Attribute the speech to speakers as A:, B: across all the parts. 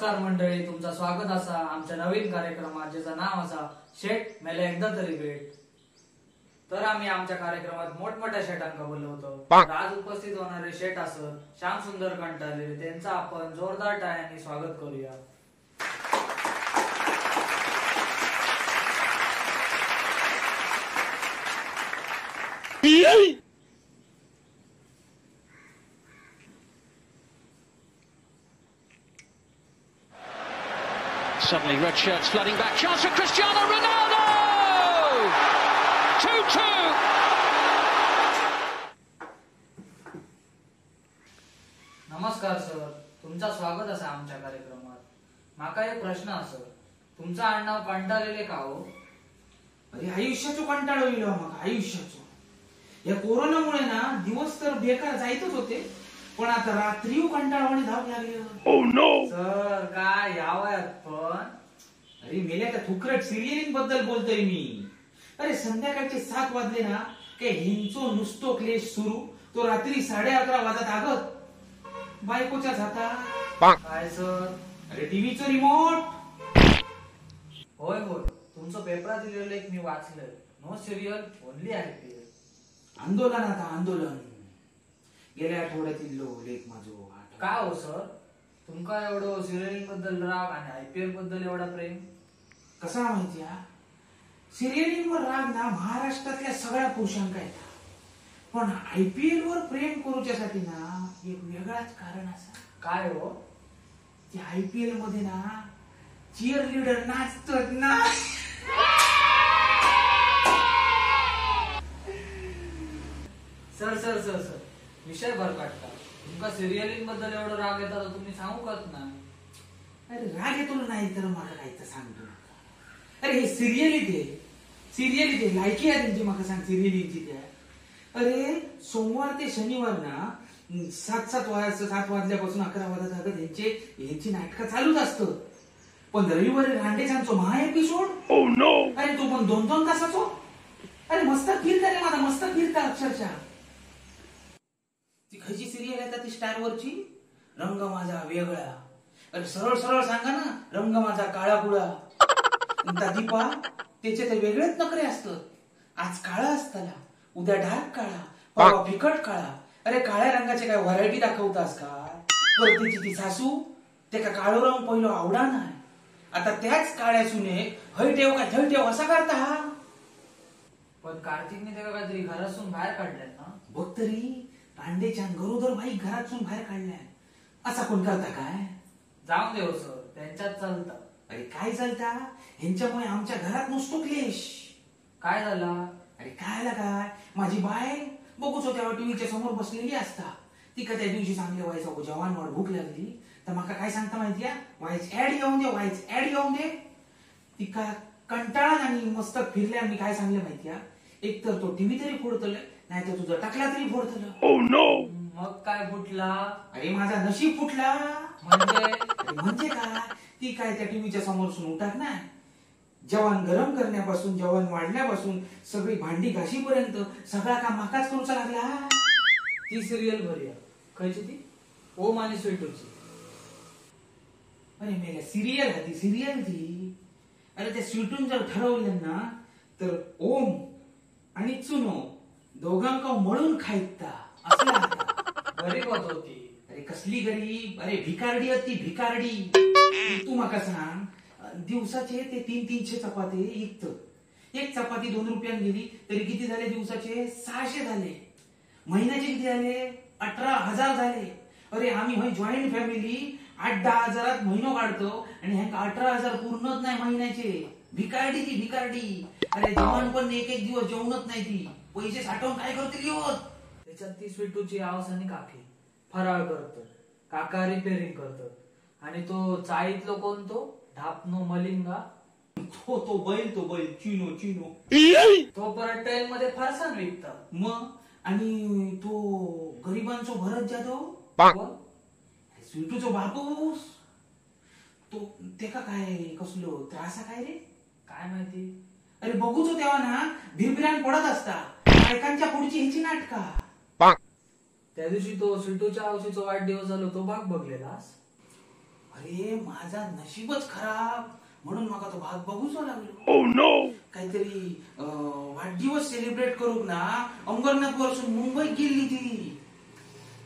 A: नमस्कार मंडळी, तुमचं स्वागत असा आमच्या नवीन कार्यक्रमात ज्याचं नाव असा शेट मेले एकदा तरी भेट. तर आम्ही आमच्या कार्यक्रमात मोठमोठ्या शेटांका बोलवतो. आज उपस्थित होणारे शेट असत श्याम सुंदर कंटाले, त्यांचा आपण जोरदार टाळ्यांनी स्वागत करूया.
B: Suddenly red shirts flooding back, chance for Cristiano Ronaldo! 2-2!
A: नमस्कार सर, तुमचा स्वागत असा आमच्या कार्यक्रमात. माका एक प्रश्न असो, तुमचं आडनाव कंटाळलेले का हो?
C: अरे आयुष्याचो कंटाळो येलो मग आयुष्याचो. या कोरोनामुळे ना दिवस तर बेकार जायतच होते, पण आता रात्री कंटाळवाणी धाव लागले.
B: Oh no!
A: सर काय यावयात पण?
C: अरे मेल्या त्या थुकरट सिरियलिंग बद्दल बोलतोय मी. अरे संध्याकाळचे 7 वाजले ना काय हिंचो नुसतो क्लेश सुरू, तो रात्री 11:30 वाजत आगत बायकोच्याच हातात.
A: काय सर?
C: अरे टीव्हीचं रिमोट.
A: होय होय, तुमचं पेपरात दिलेलं एक मी वाचलं. No serial only IPL.
C: आंदोलन आता आंदोलन. गेल्या आठवड्यातील लेख माझो.
A: काय हो सर, तुमका एवढं सिरियल बद्दल राग आणि IPL बद्दल एवढा प्रेम
C: कसा माहितीया? सिरियलिंग वर राग ना महाराष्ट्रातल्या सगळ्या पुरुषांका येतात, पण IPL वर प्रेम करूच्यासाठी ना एक वेगळाच कारण असा.
A: काय हो?
C: ते IPL मध्ये ना चिअर लीडर नाचतात ना.
A: सर सर सर सर विषय भरकाटता. तुमका सिरियलिंग बद्दल एवढं राग येतात तर तुम्ही सांगू कत ना.
C: अरे राग येतो नाही तर मला काय तर सांगतो. अरे हे सिरियली ते लायकी आहे त्यांची. मला सांग सिरियलीची त्या. अरे सोमवार ते शनिवार ना 7 वाजल्यापासून 11 वाजता यांची नाटकं चालूच असतं, पण रविवारी रांडेचांचो महा एपिसोड. अरे तो पण 2-2 तासाचो. अरे मस्त फिरता रे माझा, मस्त फिरता अक्षरशः. ती खयची सिरियल आहे ती स्टार वरची? रंग माझा वेगळा. अरे सरळ सरळ सांगा ना, रंग माझा काळा कुळा. दीपा त्याचे ते वेगळेच नखरे असतात. आज काळा असताना, उद्या डार्क काळा, परवा फिकट काळा. अरे काळ्या रंगाचे काय व्हरायटी दाखवतास का? तर तिची ती सासू ते का काळो रंग पहिलो आवडा नाही, आता त्याच काळ्या सुने हय ठेव का थय ठेव असा करता हा.
A: पण कार्तिकने त्याला काहीतरी घरातून बाहेर काढल्यात ना.
C: बघ तरी पांडेच्या गरोदर बाई घरातून बाहेर काढल्या. असा कोण करता काय?
A: जाऊन देव सर, त्यांच्यात चालतं.
C: अरे काय चालता? ह्यांच्यामुळे आमच्या घरात नुसतो क्लेश.
A: काय झाला?
C: अरे काय आला काय, माझी बाय बघूच तेव्हा टीव्हीच्या समोर बसलेली असता. ती का त्या दिवशी चांगले व्हायचं जवानवर भूक लागली तर माका काय सांगता माहितीये? वाईच ऍड येऊन दे. ती का कंटाळा आणि मस्त फिरल्या. मी काय सांगले माहितीये? एक तर तो टीव्ही तरी फोडतलं, नाही तर तुझं टाकला तरी फोडतलं.
A: मग काय फुटला?
C: अरे माझा नशीब फुटला. म्हणजे काय? ती काय त्या टीव्हीच्या समोर उठाक नाही. जेवण गरम करण्यापासून जेवण वाढल्यापासून सगळी भांडी घाशीपर्यंत सगळा काम माकाच करूचा लागला.
A: ती सिरियल भरूया. खायची ती ओम आणि स्वीटूची.
C: अरे मेल्या सिरियल आहे ती, सिरियल ती. अरे त्या स्वीटून जर ठरवलं ना तर ओम आणि चुनो दोघांका मळून खायता असला.
A: गरीब होती.
C: अरे कसली गरीब? अरे भिकारडी होती भिकारडी. तू माका सांग, दिवसाचे ते 300 चपाती विकत. एक चपाती 2 रुपयान गेली तरी किती झाले दिवसाचे? 600 झाले. महिन्याचे किती झाले? 18,000 झाले. अरे आम्ही होय जॉईंट फॅमिली 8-10 हजारात महिनो काढतो आणि ह्यांका 18,000 पूर्णच नाही महिन्याचे. भिकारडी ती भिकारडी. अरे जेवण पण एक दिवस जेवणच नाही ती. पैसे साठवून काय करते होत.
A: त्याच्यात ती स्वीटूची आवाज आणि काकी फराळ करत, काका रिपेअरिंग करत आणि तो चाळीतलो कोण तो ढापनो मलिंगा,
C: तो बैल चिनो
A: तो परत ट्रेन मध्ये फरसाण विकता.
C: मग आणि तो गरिबांचो भरत जाधव, स्वीटूचो बापूस, तो ते का काय कसलो त्रासा काय रे
A: काय माहिती.
C: अरे बघूच तेव्हा ना भिरभिरान पडत असता बायकांच्या पुढची ह्याची नाटका.
A: त्या दिवशी तो स्वीटूच्या आवशीचा वाढदिवस झालो, तो भाग बघलेलास?
C: अरे माझा नशीबच खराब म्हणून मला तो भाग बघूच लागलो. काहीतरी वाढदिवस सेलिब्रेट करूक ना अंबरनाथ वरसून मुंबईत गेली ती.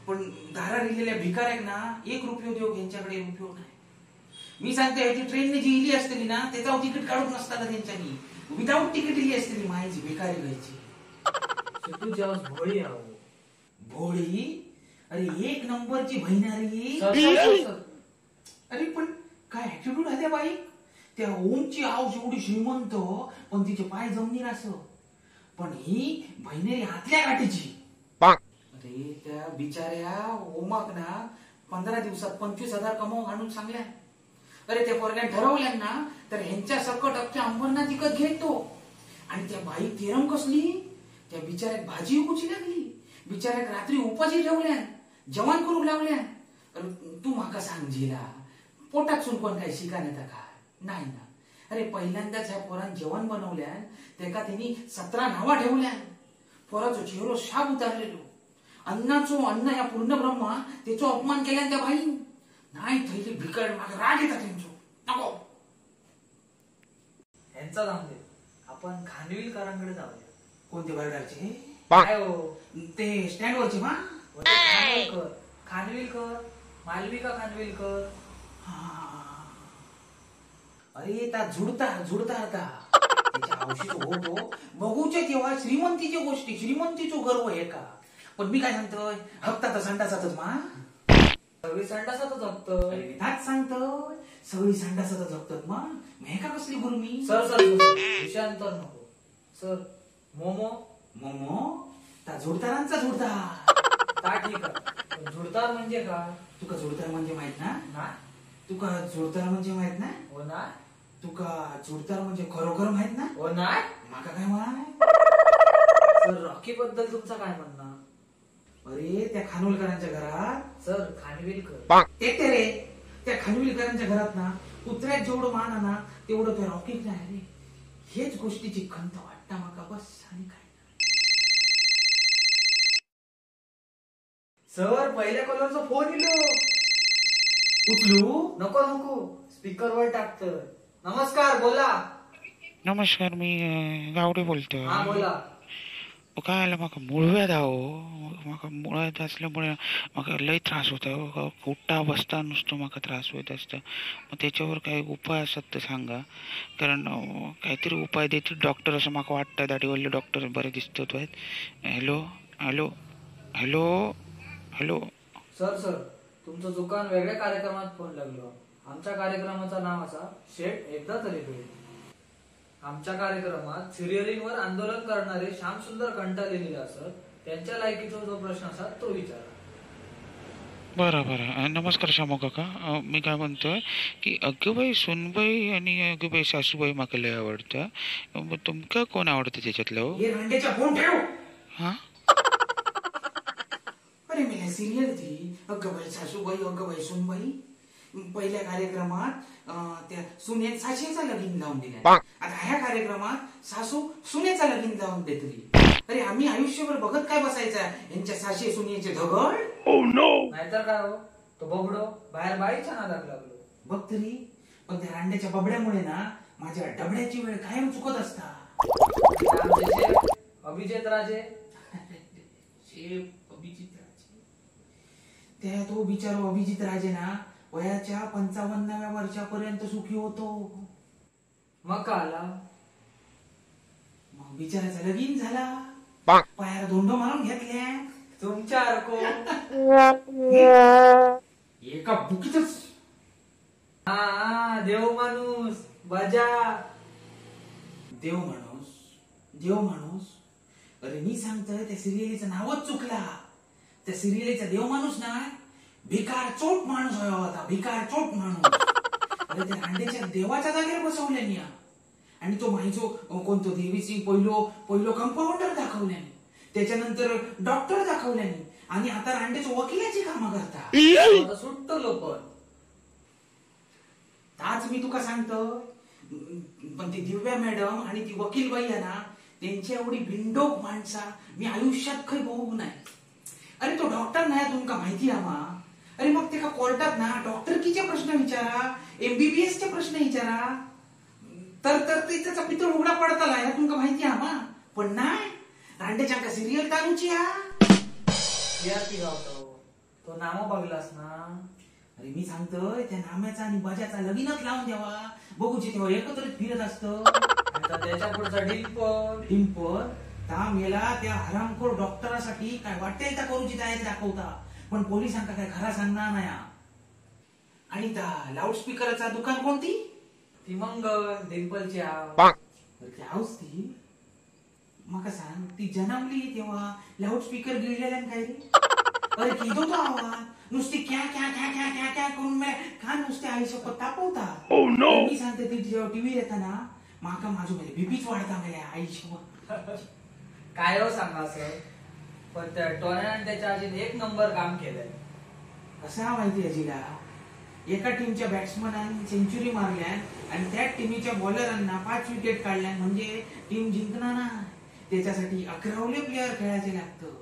C: पण दारा दिलेल्या भिकाऱ्याक ना 1 रुपयो देऊ यांच्याकडे उपयोग नाही. मी सांगते ह्याची ट्रेनने जी इली असतली ना त्याचा तिकीट काढून नसताना त्यांच्यानी विदाऊट तिकीट इली असतली मायची भिकारी घ्यायची.
A: तुझी आवाज भोळी आहो.
C: भोळी? अरे 1 नंबरची बहिणारी. अरे पण काय ऍटिट्यूड आहे त्या बाई. त्या ओमची आव जेवढी श्रीमंत पण तिचे पाय जमनीर असं. पण ही बहिणेरी आतल्या गाठीची. अरे त्या बिचाऱ्या ओमाक ना 15 दिवसात 25,000 कमावून आणून सांगल्या. अरे त्या पोरग्यान ठरवल्या ना तर ह्यांच्या सकट अख्ख्या अंबरनाथ विकत घेतो. आणि त्या बाई तेरम कसली त्या बिचाऱ्याक भाजी उकुची लागली. बिचाऱ्याक रात्री उपाशी ठेवल्या जेवण करू लावल्या. तू माका सांग झिला पोटात सुनकोन काय शिका नेता का नाही ना. अरे पहिल्यांदाच ह्या पोरान जेवण बनवल्या तेका त्यांनी 17 नावा ठेवल्या. पोराचो चेहरो शाप उतारलेलो. अन्नाचो अन्न या पूर्ण ब्रह्मा त्याचो अपमान केल्या त्या बाई नाही थैली भिकड माग राग येतात त्यांचो नको.
A: यांचा जाऊन दे आपण खानविलकरांकडे जाऊया.
C: कोणते बर्डरचे?
A: काय हो
C: ते स्टँड वरचे मा
A: खानविलकर मालविका खानविलकर.
C: अरे ता जुडता आता त्याच्या औषध होतो बघूचे तेव्हा श्रीमंतीची गोष्टी श्रीमंतीचो गर्व आहे का. पण मी काय सांगतोय हप्ता तर संडासातच मा
A: सगळी संडासातच जगतोय.
C: नाच सांगतोय सगळी संडासातच जगतात मा हे का कसली गुरुमी.
A: सर सर विषयांतर नको सर. मोमो
C: मोमो ता जुडतारांचा जुडता.
A: ता ठीक आहे. जुडतार म्हणजे का?
C: तुका जुडतार म्हणजे माहित ना.
A: नाही.
C: तुका जुडतार म्हणजे माहित ना.
A: हो ना.
C: तुका जुडतार म्हणजे खरोखर माहित ना.
A: हो ना.
C: माका काय माहित.
A: सर रॉकी बद्दल तुमचं काय म्हणणं?
C: अरे त्या खानविलकरांच्या घरात
A: सर खानविलकर
C: ते रे त्या खानविलकरांच्या घरात ना कुत्र्यात जेवढं मान ना तेवढं त्या रॉकीत नाही रे. हेच गोष्टीची खंत वाटता माका बस आणि काय.
A: सर पहिल्या कॉलरचा फोन इलो.
C: उचलू
A: नको नको स्पीकर वर टाकत. नमस्कार बोला.
D: नमस्कार मी गावडे बोलतोय.
A: हा बोला.
D: काय आलं म्हाका मुळव्याध आहो. म्हाका मुळव्याध असल्यामुळे म्हाका लय त्रास होता. उठता बसता नुसतं म्हाका त्रास होत असतं. मग त्याच्यावर काही उपाय असतात तर सांगा. कारण काहीतरी उपाय देतील डॉक्टर असं म्हाका वाटतं. दाढीवाले डॉक्टर बरे दिसतात आहेत. Hello hello hello hello.
A: Sir sir तुमचं दुकान वेगळ्या कार्यक्रमात फोन लागलो. आमच्या कार्यक्रमाचं नाव असा शेठ एकदा तरी भेट. आमच्या कार्यक्रमात सिरियलींवर आंदोलन करणारे श्यामसुंदर कंटाळलेले असत. त्यांच्या लायकीचा जो प्रश्न असा तो विचारा.
D: बरं नमस्कार शामू काका. मी काय म्हणतोय की अगबाई सुनबाई आणि अगबाई सासूबाई म्हाका लय आवडतं. मग तुमका कोण आवडतं त्याच्यातलं हो?
C: हे रांडेच्या फोन ठेव.
D: हा
C: अरे मी सिरियल ती अगबाई सासूबाई अगबाई सुनबाई. पहिल्या कार्यक्रमात त्या सुनेत सासूचा लगीन लावून दिल्या. आता ह्या कार्यक्रमात सासू सुनेचा लगीन लावून देतली. अरे आम्ही आयुष्यभर बघत काय बसायचा यांच्या साशे सुनेचे धगड.
A: नाहीतर काय हो तो बबडो बाहेर बाईच्या नादात लागलो.
C: बघ तरी पण त्या रांड्याच्या बबड्यामुळे ना माझ्या डबड्याची वेळ कायम चुकत असता.
A: आमचे शेफ अभिजित राजे.
C: शेफ अभिजित राजे. त्या तो बिचारो अभिजित राजे ना वयाच्या 55व्या वर्षापर्यंत सुखी होतो.
A: मग का आला.
C: मग बिचाराचा लगीन झाला. पायाला धोंड मारून घेतल्या.
A: तुमच्या अर्को
C: एका बुकीतच.
A: हा देव माणूस बजा.
C: देव माणूस. अरे मी सांगतोय त्या सिरियलीचं नावच चुकला. त्या सिरियलीचा देव माणूस ना भिकार चोट माणूस होता. भिकार चोट माणूस. अरे त्या रांडेच्या देवाच्या जागेवर बसवल्यानी. आणि तो माहिजो कोणतो देवीसिंग पहिलो कंपाऊंडर दाखवल्याने. त्याच्यानंतर डॉक्टर दाखवल्याने. आणि आता रांडेचं वकिलाची कामं करता.
A: सुटलो पण
C: ताच मी तुका सांगतो. पण ती दिव्या मॅडम आणि ती वकील बाई आहे ना त्यांच्या एवढी बिंडोक माणसा मी आयुष्यात काही बघू नाही. अरे तो डॉक्टर नाही तुमका माहिती आहे मा. अरे मग ते का कोर्टात ना डॉक्टरकीचे प्रश्न विचारा, MBBS चे प्रश्न विचारा, तर त्याचा पितळ उघडा पडताला ह्या तुमका माहिती आहे मा. पण नाही, रांडेच्या का सिरियल चालूची हा.
A: टीआरपी गावतो तो नामो बघलास ना.
C: अरे मी सांगतोय त्या नाम्याचा आणि बाजाचा लगीनच लावून द्यावा, बघूचे तेव्हा एकत्रच फिरत असतं.
A: त्याच्या पुढचा डिंपल
C: डिंपल ता मेला त्या हरामखोर डॉक्टरासाठी काय वाटेल त्या करूची तयारी दाखवता, पण पोलिसांका काय खरा सांगणार नाही. आणि त्या लाऊडस्पीकरचा दुकान कोणती?
A: ती मग डिंपलची आव.
C: अरे ती हाऊस ती मका सांग, ती जन्मली तेव्हा लाऊडस्पीकर गिळलेल्या काय रे? अरे किदो तो आवाज नुसती क्या क्या क्या क्या क्या क्या करून मी कान नुसते आयुष्य तापवता. मी सांगते ती जेव्हा टीव्ही येताना माका माझं म्हणजे बीपीच वाढता मला आयुष्य.
A: काय हो सांगा सर, पण त्या टोर्नामेंट त्याच्या अजून एक नंबर काम केलंय.
C: कसा माहिती अजिला, एका टीमच्या बॅट्समनांनी सेंचुरी मारल्या आणि त्या टीमच्या बॉलरांना 5 विकेट काढल्या, म्हणजे टीम जिंकणार ना. त्याच्यासाठी 11 प्लेयर खेळायचे लागतं.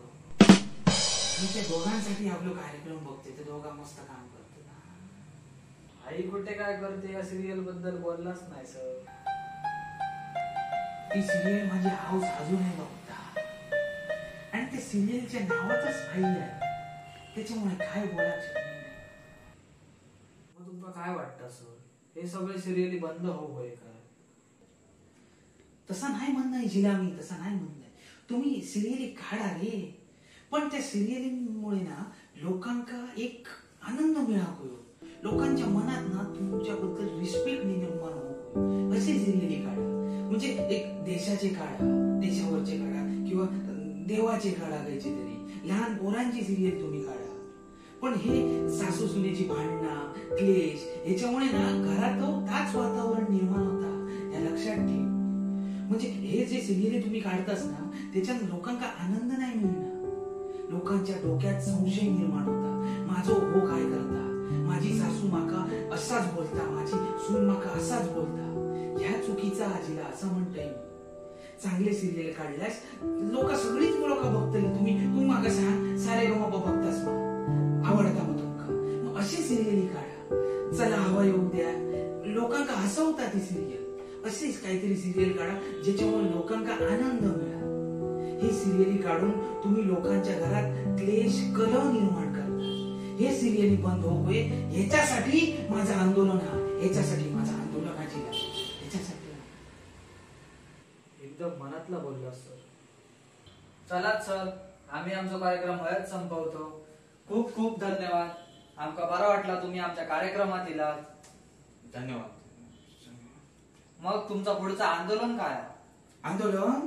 C: मी त्या दोघांसाठी आपलं कार्यक्रम बघते, ते दोघा मस्त काम करतो ना.
A: आई कुठे काय करते या सिरियल बद्दल बोललाच नाही सर.
C: ती सिरियल माझी हाऊस अजूनही बघता आणि त्या सिरियलच्या नावातच फाईल आहे, त्याच्यामुळे काय बोलायचं नाही.
A: मग तुमका काय वाटतं सर, हे सगळे सिरियली बंद होय का?
C: तसं नाही म्हणणं जिला मी, तसं नाही म्हणणं. तुम्ही सिरियली काढा रे, पण त्या सिरियलीमुळे ना लोकांका एक आनंद मिळावं, लोकांच्या मनात ना तुमच्याबद्दल रिस्पेक्ट निर्माण होईल असे सिरियली काढा. म्हणजे एक देशाचे काढा, देशावरचे काढा, किंवा देवाचे काढा, काहीचे तरी लहान पोरांची सिरियल तुम्ही काढा. पण हे सासू सुनेची भांडणं, क्लेश ह्याच्यामुळे ना घरात ताच वातावरण निर्माण होता, या लक्षात ठेव. म्हणजे हे जे सिरियल तुम्ही काढतास ना, त्याच्यात लोकांका आनंद नाही मिळणार. लोकांच्या डोक्यात संशय निर्माण होता, माझो हो काय करता, माझी सासू माका असाच बोलता, माझी सून माका असाच बोलता. ह्या चुकीचा आजीला असं म्हणतोय मी. चांगले सिरियल काढल्यास लोक सगळीच लोक बघतली. तुम्ही माका सांग सारे गमा बघतास ना, आवडता मग तुमका, मग अशी सिरियली काढा. चला हवा येऊ द्या, लोकांका हसवता ती सिरियल. अशीच काहीतरी सिरियल काढा ज्याच्यामुळे लोकांका आनंद मिळा. हे सिरियली काढून तुम्ही लोकांच्या घरात क्लेश, कलह निर्माण करता. हे सिरियली बंद होय, ह्याच्यासाठी माझं आंदोलन हा, ह्याच्यासाठी माझं आंदोलन ह्याच्यासाठी.
A: एकदम मनातलं बोलला सर. चला सर, आम्ही आमचा कार्यक्रम हयच संपवतो. खूप खूप धन्यवाद. आमका बरं वाटला तुम्ही आमच्या कार्यक्रमात इलात.
C: धन्यवाद.
A: मग तुमचा पुढचं आंदोलन काय?
C: आंदोलन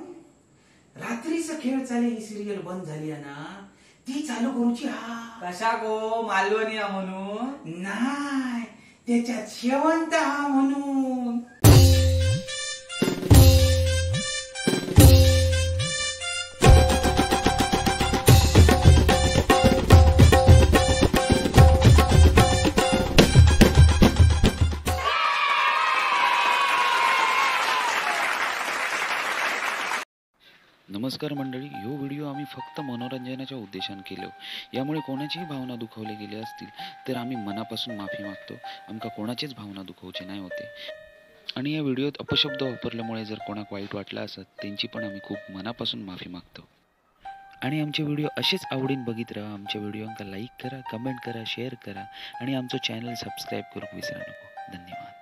C: रात्रीचा खेळ चाले, ही सिरियल बंद झाली आहे ना, ती चालू करूची. हा
A: कशा गो, मालवणी म्हणून
C: नाही, त्याच्यात शेवंत हा म्हणून.
D: नमस्कार मंडळी, ह्यो व्हिडिओ आम्ही फक्त मनोरंजनाच्या उद्देशाने केलो. यामुळे कोणाचीही भावना दुखावले गेले असतील तर आम्ही मनापासून माफी मागतो. आमका कोणाचीच भावना दुखवचे नाही होते. आणि या व्हिडिओत अपशब्द वापरल्यामुळे जर कोणाक वाईट वाटलं असत त्यांची पण आम्ही खूप मनापासून माफी मागतो. आणि आमचे व्हिडिओ असेच आवडीन बघित राहा. आमच्या व्हिडिओंका लाईक करा, कमेंट करा, शेअर करा आणि आमचं चॅनल सबस्क्राईब करूक विसरा नको. धन्यवाद.